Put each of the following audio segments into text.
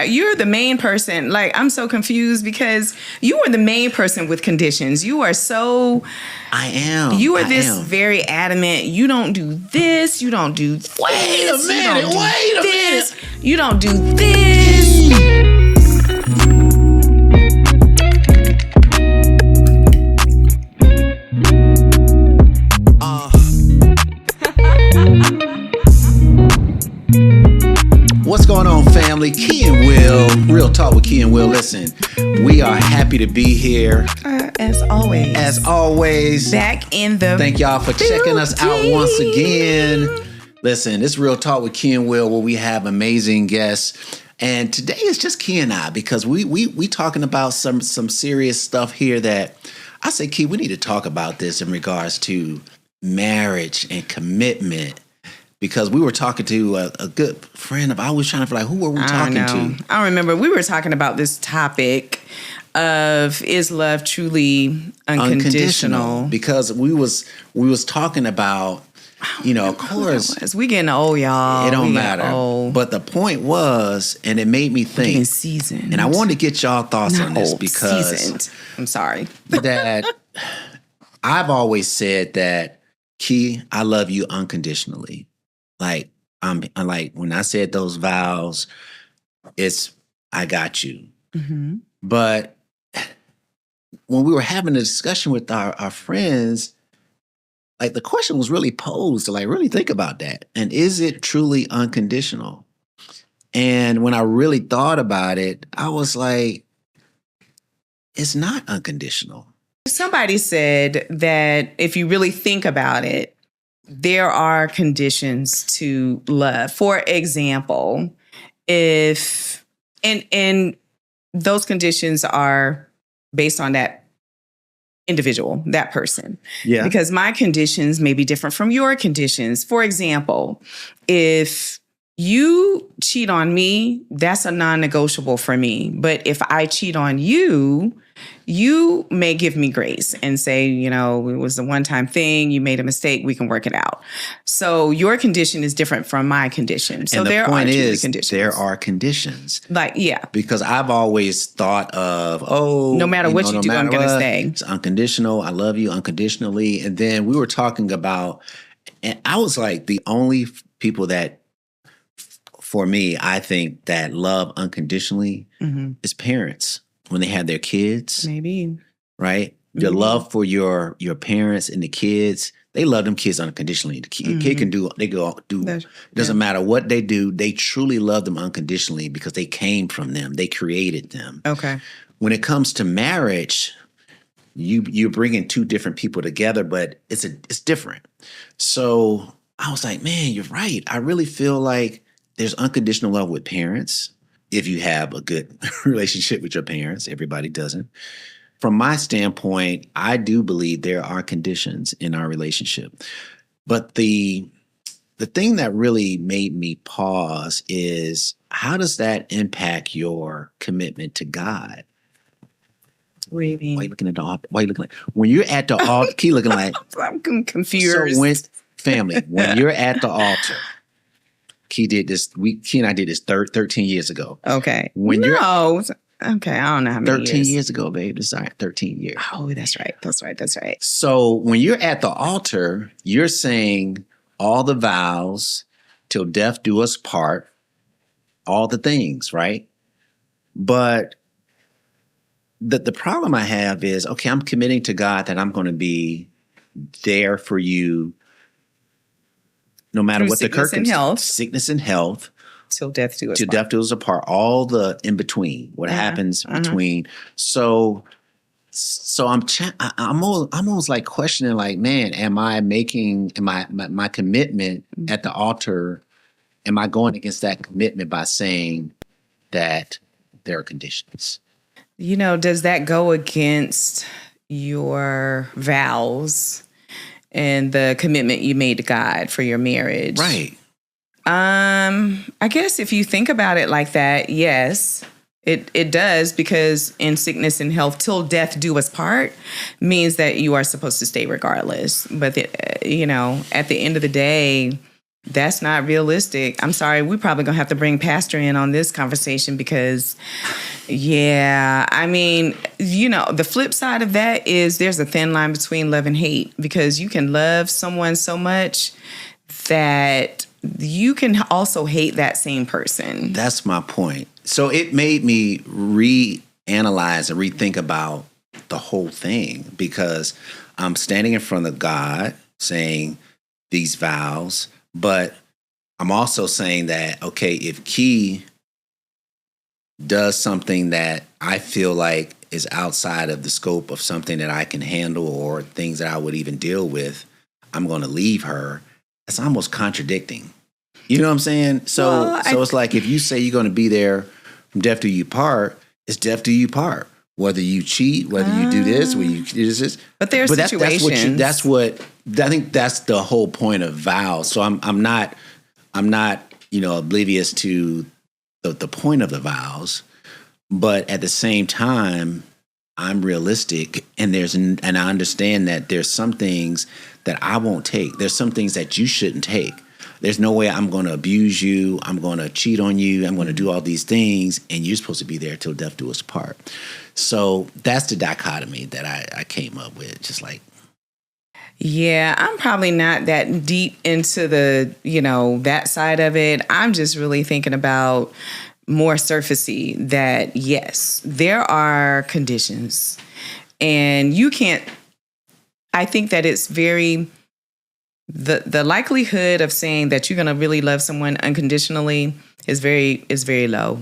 you're the main person. Like, I'm so confused because you are the main person with conditions. You are so... I am. You are very adamant. You don't do this. You don't do this. Wait a minute. You don't do this. What's going on, family? Kee and Will, Real Talk with Kee and Will. Listen, we are happy to be here. As always. Back in the Thank y'all for checking us out once again. Listen, it's Real Talk with Kee and Will, where we have amazing guests. And today is just Kee and I, because we talking about some serious stuff here that I say, Kee, we need to talk about this in regards to marriage and commitment. Because we were talking to a good friend of, I was trying to feel like, who were we talking to? I remember we were talking about this topic of, is love truly unconditional? Because we was talking about, of course. We getting old, y'all. It don't matter. But the point was, and it made me think. Seasoned. And I wanted to get y'all thoughts on this because. Seasoned. I'm sorry. That I've always said that, Kee, I love you unconditionally. Like, I'm like, when I said those vows, it's, I got you. Mm-hmm. But when we were having a discussion with our friends, like, the question was really posed to, like, really think about that. And is it truly unconditional? And when I really thought about it, I was like, it's not unconditional. Somebody said that if you really think about it, there are conditions to love. For example, if and those conditions are based on that individual, that person. Yeah. Because my conditions may be different from your conditions. For example, if you cheat on me, that's a non-negotiable for me. But if I cheat on you, you may give me grace and say, it was a one-time thing. You made a mistake. We can work it out. So your condition is different from my condition. So there are conditions. There are conditions. Like, yeah. Because I've always thought of, no matter what you do, I'm going to stay. It's unconditional. I love you unconditionally. And then we were talking about, and I was like, the only people that, for me, I think that love unconditionally is parents. When they have their kids. Maybe. Right? Your love for your parents and the kids, they love them kids unconditionally. The kid can do, doesn't matter what they do, they truly love them unconditionally because they came from them. They created them. Okay. When it comes to marriage, you're bringing two different people together, but it's different. So I was like, man, you're right. I really feel like there's unconditional love with parents. If you have a good relationship with your parents, everybody doesn't. From my standpoint, I do believe there are conditions in our relationship. But the thing that really made me pause is, how does that impact your commitment to God? What do you mean? Why are you looking at the altar? Why are you looking like, when you're at the altar, Kee looking like. I'm confused. So when you're at the altar, Kee did this. Kee and I did this 13 years ago. Okay. Okay, I don't know how many 13 years ago, babe. It's 13 years. Oh, that's right. So when you're at the altar, you're saying all the vows till death do us part, all the things, right? But the problem I have is, okay, I'm committing to God that I'm going to be there for you no matter what the circumstances, sickness and health, till death do us apart. Death do us apart. All the in between, what happens between. So I'm almost like questioning, like, man, am I making my commitment at the altar? Am I going against that commitment by saying that there are conditions? Does that go against your vows and the commitment you made to God for your marriage? Right. I guess if you think about it like that, yes, it does, because in sickness and health, till death do us part, means that you are supposed to stay regardless. But, at the end of the day, that's not realistic. I'm sorry. We're probably going to have to bring Pastor in on this conversation because, yeah, I mean, the flip side of that is there's a thin line between love and hate, because you can love someone so much that you can also hate that same person. That's my point. So it made me reanalyze and rethink about the whole thing, because I'm standing in front of God saying these vows, but I'm also saying that, okay, if Key does something that I feel like is outside of the scope of something that I can handle or things that I would even deal with, I'm going to leave her. That's almost contradicting. You know what I'm saying? So it's like, if you say you're going to be there from death do you part, it's death do you part. Whether you cheat, whether you do this, whether you do this. But there's situations. That's what I think. That's the whole point of vows. So I'm not oblivious to the point of the vows, but at the same time, I'm realistic, and I understand that there's some things that I won't take. There's some things that you shouldn't take. There's no way I'm going to abuse you. I'm going to cheat on you. I'm going to do all these things, and you're supposed to be there till death do us part. So that's the dichotomy that I came up with. Just like, yeah, I'm probably not that deep into the, that side of it. I'm just really thinking about more surfacey that, yes, there are conditions, and you can't, I think that it's very, the likelihood of saying that you're going to really love someone unconditionally is very low.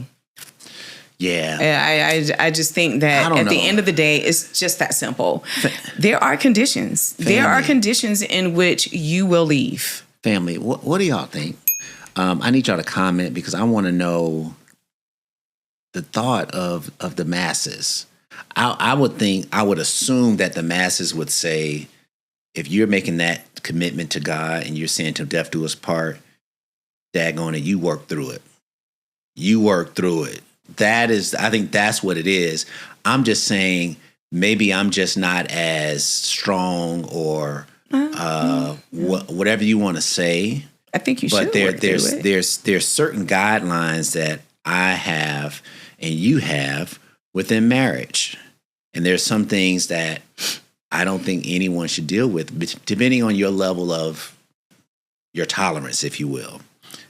Yeah. I just think that at the end of the day, it's just that simple. There are conditions. There are conditions in which you will leave. Family, what do y'all think? I need y'all to comment, because I want to know the thought of the masses. I would assume that the masses would say, if you're making that commitment to God and you're saying till death do us part, daggone it, you work through it. You work through it. I think that's what it is. I'm just saying, maybe I'm just not as strong or whatever you want to say. I think you should. But there's certain guidelines that I have and you have within marriage, and there's some things that I don't think anyone should deal with, depending on your level of your tolerance, if you will.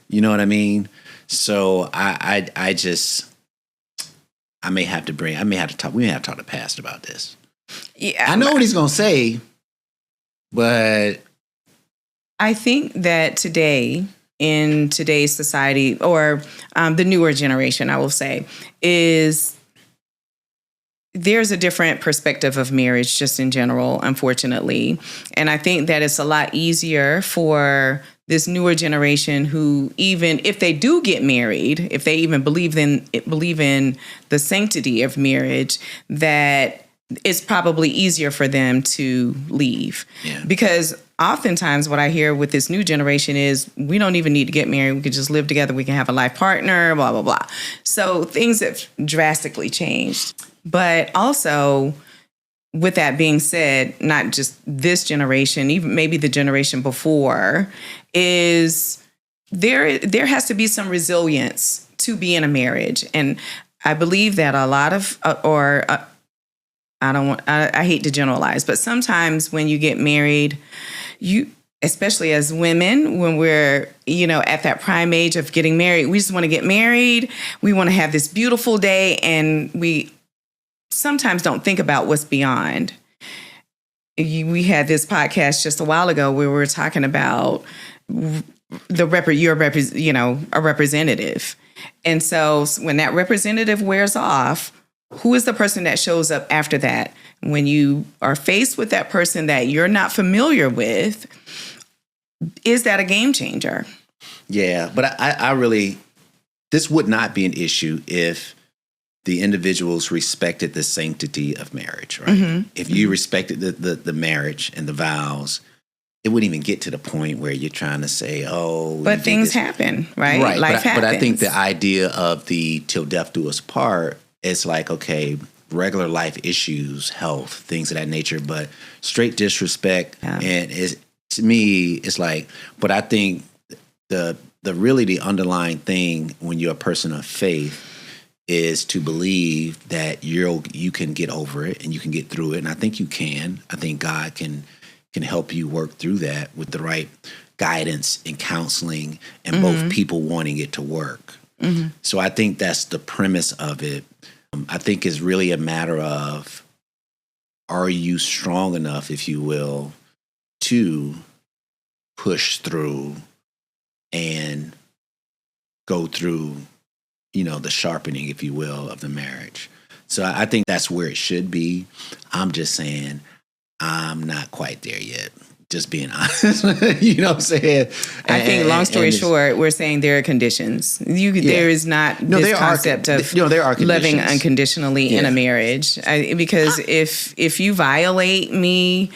You know what I mean? So I may have to talk. We may have to talk to Pastor about this. Yeah, I know what he's gonna say, but I think that in today's society, or the newer generation, I will say, there's a different perspective of marriage just in general, unfortunately. And I think that it's a lot easier for this newer generation who, even if they do get married, if they even believe in the sanctity of marriage, that it's probably easier for them to leave. Yeah. Because oftentimes what I hear with this new generation is, we don't even need to get married. We can just live together. We can have a life partner, blah, blah, blah. So things have drastically changed. But also, with that being said, not just this generation, even maybe the generation before, is there has to be some resilience to be in a marriage. And I believe that a lot of, I hate to generalize, but sometimes when you get married, especially as women, when we're, at that prime age of getting married, we just want to get married. We want to have this beautiful day, and we sometimes don't think about what's beyond. We had this podcast just a while ago where we were talking about a representative. And so when that representative wears off, who is the person that shows up after that? When you are faced with that person that you're not familiar with, is that a game changer? Yeah, but I really, this would not be an issue if the individuals respected the sanctity of marriage, right? Mm-hmm. If you respected the marriage and the vows, it wouldn't even get to the point where you're trying to say, oh. But things happen, right? Right. Life happens. But I think the idea of the till death do us part, it's like, okay, regular life issues, health, things of that nature, but straight disrespect. Yeah. And to me, it's like, but I think the underlying thing when you're a person of faith is to believe that you can get over it and you can get through it. And I think you can. I think God can help you work through that with the right guidance and counseling and both people wanting it to work. So I think that's the premise of it. I think it's really a matter of, are you strong enough, if you will, to push through and go through, the sharpening, if you will, of the marriage. So I think that's where it should be. I'm just saying I'm not quite there yet. Just being honest. You know what I'm saying? I think, long story short, we're saying there are conditions. There is not this concept of there are loving unconditionally in a marriage. Because if you violate me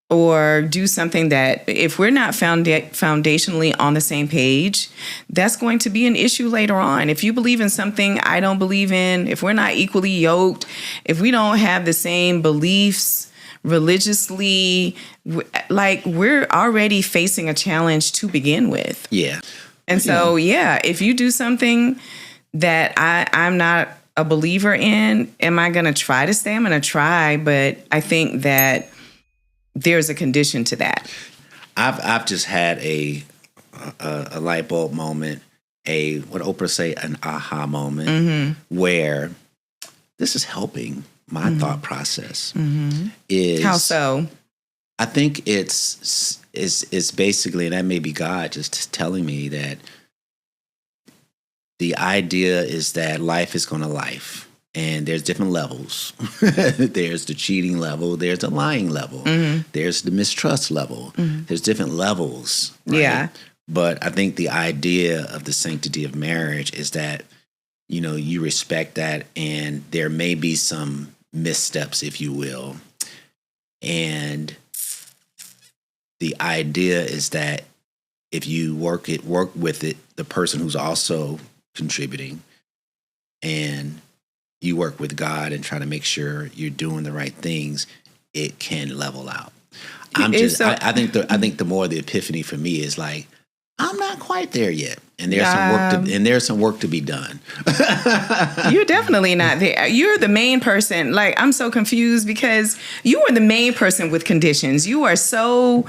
or do something that, if we're not foundationally on the same page, that's going to be an issue later on. If you believe in something I don't believe in, if we're not equally yoked, if we don't have the same beliefs religiously, like, we're already facing a challenge to begin with. Yeah. And so, if you do something that I'm not a believer in, am I going to try to stay? I'm going to try, but I think that there's a condition to that. I've just had a light bulb moment, what Oprah say, an aha moment, where this is helping my thought process. Is how so? I think it's basically, and that may be God just telling me that the idea is that life is going to life. And there's different levels. There's the cheating level. There's the lying level. There's the mistrust level. There's different levels. Right? Yeah. But I think the idea of the sanctity of marriage is that, you respect that, and there may be some missteps, if you will. And the idea is that if you work with it, the person who's also contributing, and you work with God and try to make sure you're doing the right things, it can level out. I think the more the epiphany for me is like, I'm not quite there yet, and there's some work to be done. You're definitely not there. You're the main person. Like, I'm so confused because you are the main person with conditions. You are so.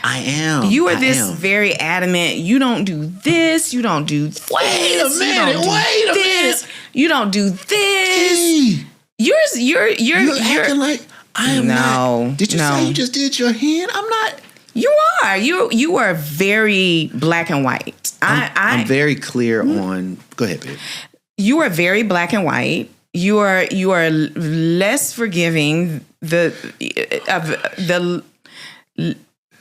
I am. You are very adamant. You don't do this. You don't do this. Wait a minute. You don't do this. You're acting like I am not. Did you say you just did your hand? I'm not. You are. You are very black and white. I'm very clear on. Go ahead, babe. You are very black and white. You are less forgiving. The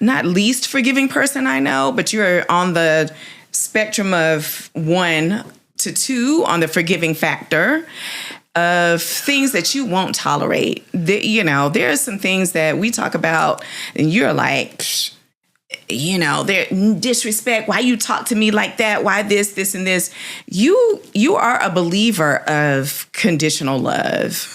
not least forgiving person I know, but you're on the spectrum of 1 to 2 on the forgiving factor of things that you won't tolerate. There are some things that we talk about and you're like, they're disrespect. Why you talk to me like that? Why this, and this? You are a believer of conditional love.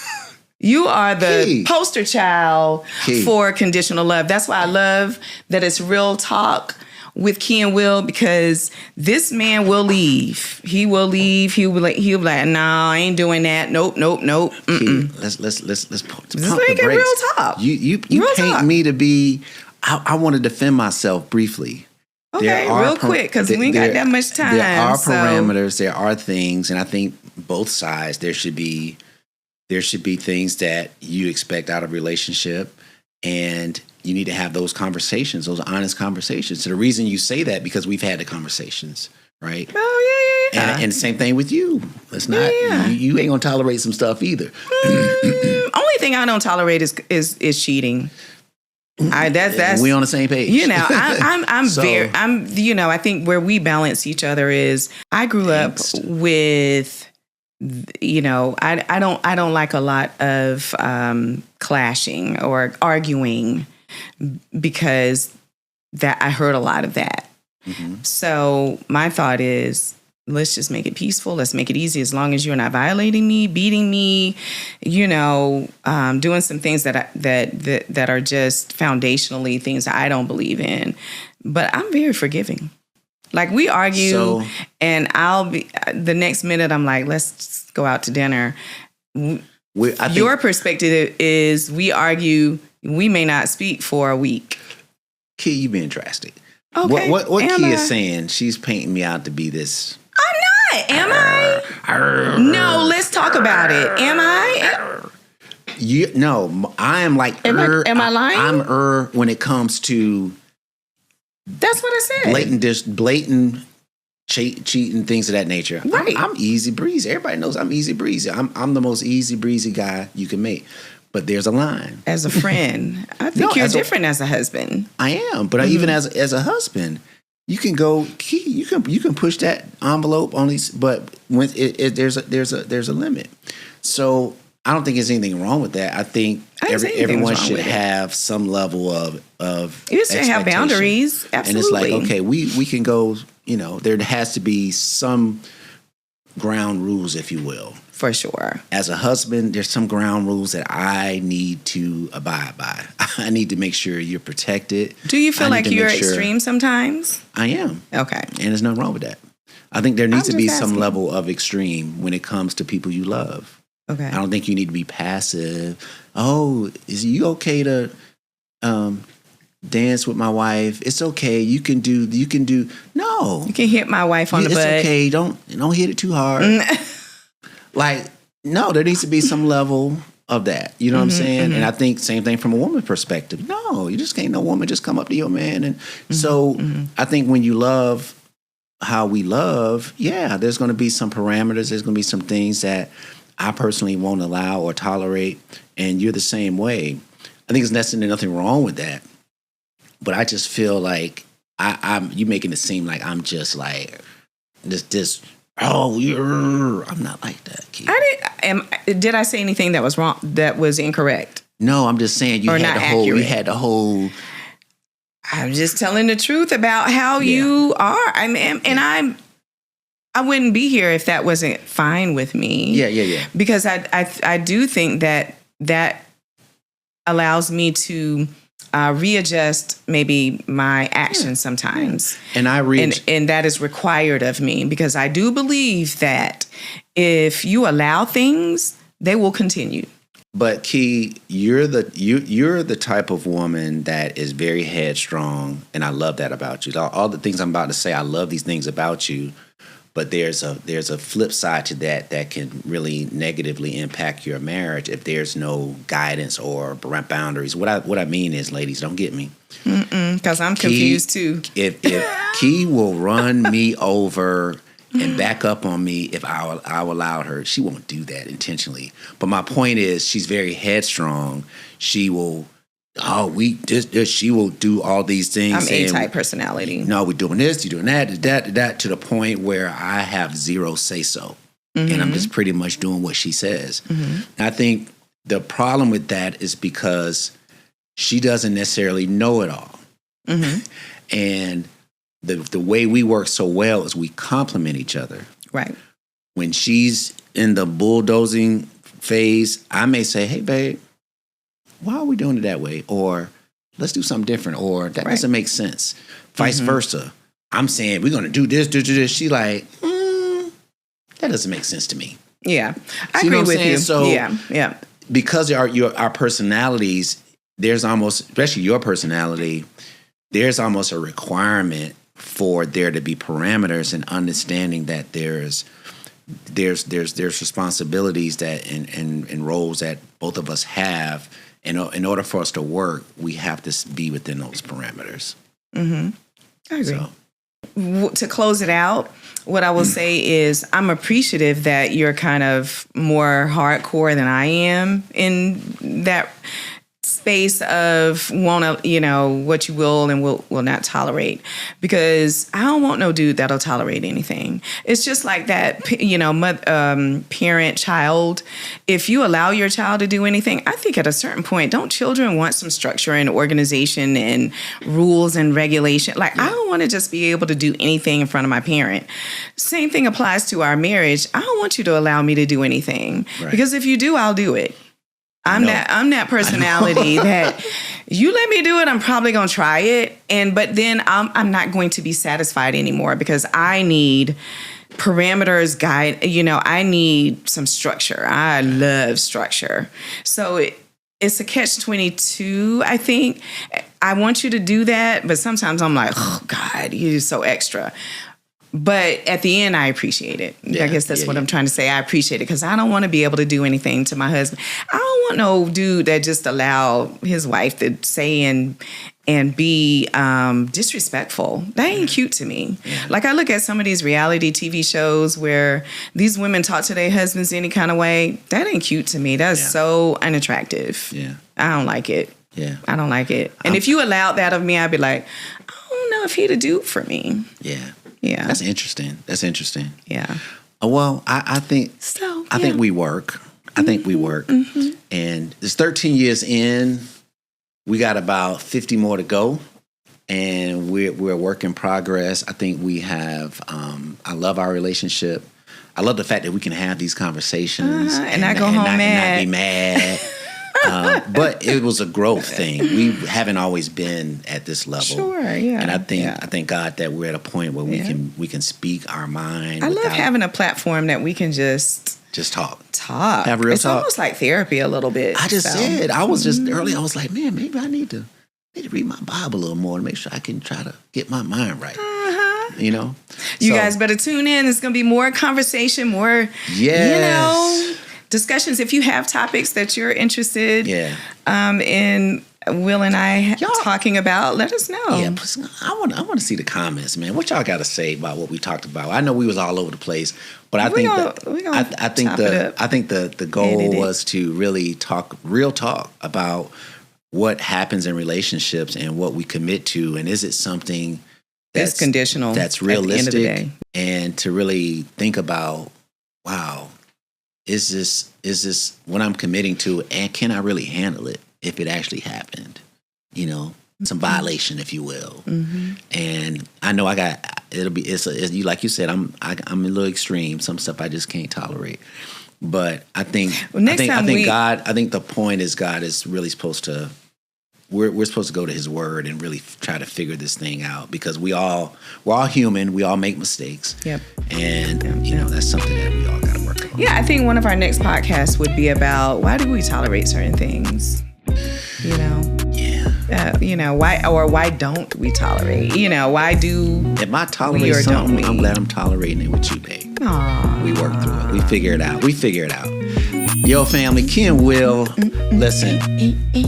You are the poster child for conditional love. That's why I love that it's real talk with Kee and Will, because this man will leave. He will leave. He'll be like, no, I ain't doing that. Nope. Kee, let's pump the brakes. Real talk. You paint me to be. I want to defend myself briefly. Okay, real quick, because we ain't got that much time. There are parameters. There are things, and I think both sides. There should be things that you expect out of a relationship, and you need to have those conversations, those honest conversations. So the reason you say that, because we've had the conversations, right? Oh, yeah. And the same thing with you. Let's not. Yeah. You ain't gonna tolerate some stuff either. Only thing I don't tolerate is cheating. That's we on the same page. I think where we balance each other is I grew up with. I don't like a lot of clashing or arguing, because that I heard a lot of that. So my thought is, let's just make it peaceful. Let's make it easy. As long as you're not violating me, beating me, doing some things that are just foundationally things that I don't believe in. But I'm very forgiving. Like we argue, So- and I'll be the next minute. I'm like, let's just go out to dinner. I think, Your perspective is we argue. We may not speak for a week. Key, you being drastic. Okay. What Am Key I? is saying? She's painting me out to be this. I'm not. Am I? No. Let's talk about it. Am I? No, I am like. Am I lying? I'm when it comes to That's what I said. blatant cheating, things of that nature. Right. I'm easy breezy. Everybody knows I'm easy breezy. I'm the most easy breezy guy you can make. But there's a line. As a friend, I think you're different as a husband. I am, but even as a husband, you can go. You can push that envelope on these, but when there's a limit. So I don't think there's anything wrong with that. I think everyone should have some level of you should have boundaries. Absolutely. And it's like, okay, we can go. There has to be some ground rules, if you will. For sure. As a husband, there's some ground rules that I need to abide by. I need to make sure you're protected. Do you feel like you're extreme sometimes? I am. Okay. And there's nothing wrong with that. I think there needs to be some asking. level of extreme when it comes to people you love. Okay. I don't think you need to be passive. Oh, is you okay to dance with my wife? It's okay. You can do. No. You can hit my wife on the butt. It's okay. Don't hit it too hard. Like, no, there needs to be some level of that. You know what I'm saying? And I think same thing from a woman's perspective. No, you just can't no woman just come up to your man. And so I think when you love how we love, yeah, there's going to be some parameters. There's going to be some things that I personally won't allow or tolerate. And you're the same way. I think there's nothing wrong with that. But I just feel like you making it seem like I'm just like this. Oh, I'm not like that, kid. Did I say anything that was wrong? That was incorrect? No, I'm just saying you had the whole. I'm just telling the truth about how you are. I wouldn't be here if that wasn't fine with me. Yeah. Because I do think that allows me to readjust maybe my actions sometimes. And and that is required of me because I do believe that if you allow things, they will continue. But Kee, you're the type of woman that is very headstrong, and I love that about you. All the things I'm about to say, I love these things about you. But there's a flip side to that can really negatively impact your marriage if there's no guidance or boundaries. What I mean is, ladies, don't get me. Because I'm confused too. If Kee will run me over and back up on me if I allow her, she won't do that intentionally. But my point is, she's very headstrong. She will. She will do all these things. I'm A-type personality. No, we're doing this, you're doing that, to the point where I have zero say-so. And I'm just pretty much doing what she says. And I think the problem with that is because she doesn't necessarily know it all. And the way we work so well is we complement each other. Right. When she's in the bulldozing phase, I may say, hey, babe, why are we doing it that way? Or let's do something different. Or that doesn't make sense. Vice versa. I'm saying we're going to do this. She like, that doesn't make sense to me. Yeah. I agree with you. So yeah. Because our personalities, there's almost, especially your personality, there's almost a requirement for there to be parameters and understanding that there's responsibilities that and roles that both of us have. In order for us to work, we have to be within those parameters. I agree. So. To close it out, what I will say is I'm appreciative that you're kind of more hardcore than I am in that space of want to, what you will and will not tolerate, because I don't want no dude that'll tolerate anything. It's just like that, parent child. If you allow your child to do anything, I think at a certain point, don't children want some structure and organization and rules and regulation? Like, I don't want to just be able to do anything in front of my parent. Same thing applies to our marriage. I don't want you to allow me to do anything, because if you do, I'll do it. I'm that personality that you let me do it, I'm probably gonna try it, but then I'm not going to be satisfied anymore because I need parameters, guide. I need some structure. I love structure, so it's a catch-22. I think I want you to do that, but sometimes I'm like, oh God, you're so extra. But at the end, I appreciate it. I guess that's what I'm trying to say. I appreciate it because I don't want to be able to do anything to my husband. I don't want no dude that just allow his wife to say and be disrespectful. That ain't cute to me. Yeah. Like I look at some of these reality TV shows where these women talk to their husbands any kind of way. That ain't cute to me. That's so unattractive. Yeah, I don't like it. Yeah, I don't like it. And if you allowed that of me, I'd be like, I don't know if he'd a dude for me. Yeah. Yeah. That's interesting. Yeah. Well, I think I think we work. I think we work. Mm-hmm. And it's 13 years in. We got about 50 more to go. And we're a work in progress. I think we have I love our relationship. I love the fact that we can have these conversations and I go home mad. And not be mad. But it was a growth thing. We haven't always been at this level. Sure, yeah. And I thank God that we're at a point where we can speak our mind. I love having a platform that we can just talk. Have real talk. It's almost like therapy a little bit. I just said. I was just early. I was like, man, maybe I need to read my Bible a little more to make sure I can try to get my mind right. You guys better tune in. It's going to be more conversation, more discussions. If you have topics that you're interested in Will and I talking about, let us know. Yeah, I want to see the comments, man. What y'all got to say about what we talked about? I know we was all over the place, but I think the goal was to really talk real talk about what happens in relationships and what we commit to, and is it something that's conditional, that's realistic, at the end of the day. And to really think about, wow. Is this what I'm committing to, and can I really handle it if it actually happened? Some violation, if you will. Mm-hmm. And I know it's like you said, I'm a little extreme. Some stuff I just can't tolerate. But I think the point is God is really supposed to. We're supposed to go to His Word and really try to figure this thing out, because we're all human. We all make mistakes. Yep. And that's something that we all got to work on. Yeah, I think one of our next podcasts would be about why do we tolerate certain things. Yeah. Why don't we tolerate? Why do? If I tolerate something, I'm glad I'm tolerating it with you, babe. Aww. We work through it. We figure it out. Yo, family, Kee and Will. Listen,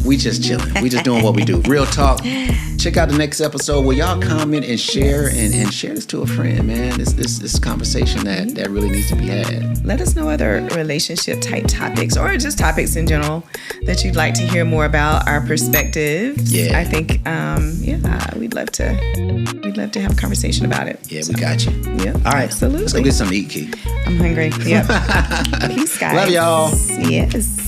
we just chilling. We just doing what we do. Real talk. Check out the next episode where y'all comment and share and share this to a friend, man. This conversation that really needs to be had. Let us know other relationship type topics or just topics in general that you'd like to hear more about, our perspectives. Yeah. I think we'd love to have a conversation about it. Yeah, we got you. Yeah. All right. Absolutely. Let's go get something to eat, Kee. I'm hungry. Yep. Peace, guys. Love y'all. Yes.